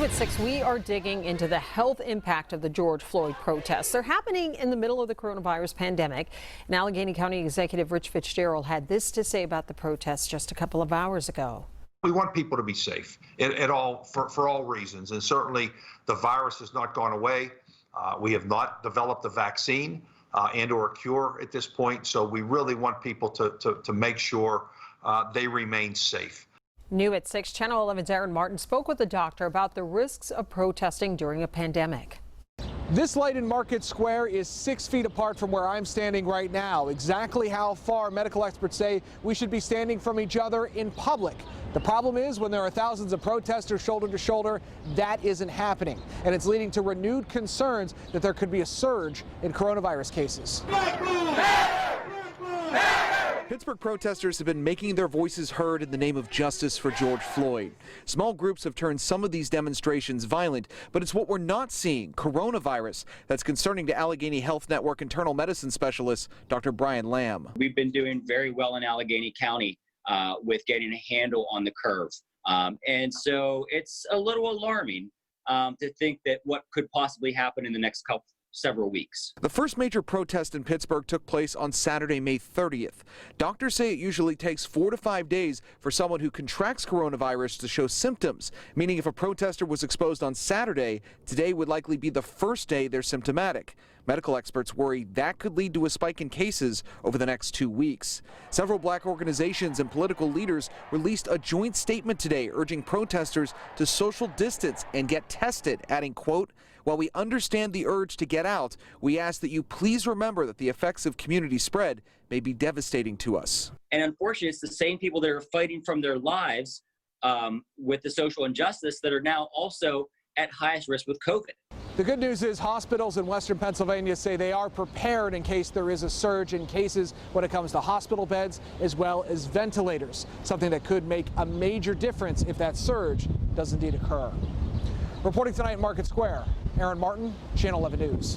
At 6, we are digging into the health impact of the George Floyd protests. They're happening in the middle of the coronavirus pandemic. And Allegheny County Executive Rich Fitzgerald had this to say about the protests just a couple of hours ago. We want people to be safe for all reasons, and certainly the virus has not gone away. We have not developed a vaccine and or a cure at this point, so we really want people to make sure they remain safe. New at 6, Channel 11's Aaron Martin spoke with a doctor about the risks of protesting during a pandemic. This light in Market Square is 6 feet apart from where I'm standing right now. Exactly how far medical experts say we should be standing from each other in public. The problem is when there are thousands of protesters shoulder to shoulder, that isn't happening. And it's leading to renewed concerns that there could be a surge in coronavirus cases. Pittsburgh protesters have been making their voices heard in the name of justice for George Floyd. Small groups have turned some of these demonstrations violent, but it's what we're not seeing, coronavirus, that's concerning to Allegheny Health Network internal medicine specialist Dr. Brian Lamb. We've been doing very well in Allegheny County with getting a handle on the curve. And so it's a little alarming to think that what could possibly happen in the next several weeks. The first major protest in Pittsburgh took place on Saturday, May 30th. Doctors say it usually takes 4 to 5 days for someone who contracts coronavirus to show symptoms, meaning if a protester was exposed on Saturday, today would likely be the first day they're symptomatic. Medical experts worry that could lead to a spike in cases over the next 2 weeks. Several black organizations and political leaders released a joint statement today urging protesters to social distance and get tested, adding, quote, "While we understand the urge to get out, we ask that you please remember that the effects of community spread may be devastating to us." And unfortunately, it's the same people that are fighting from their lives with the social injustice that are now also at highest risk with COVID. The good news is hospitals in Western Pennsylvania say they are prepared in case there is a surge in cases when it comes to hospital beds as well as ventilators, something that could make a major difference if that surge does indeed occur. Reporting tonight in Market Square, Aaron Martin, Channel 11 News.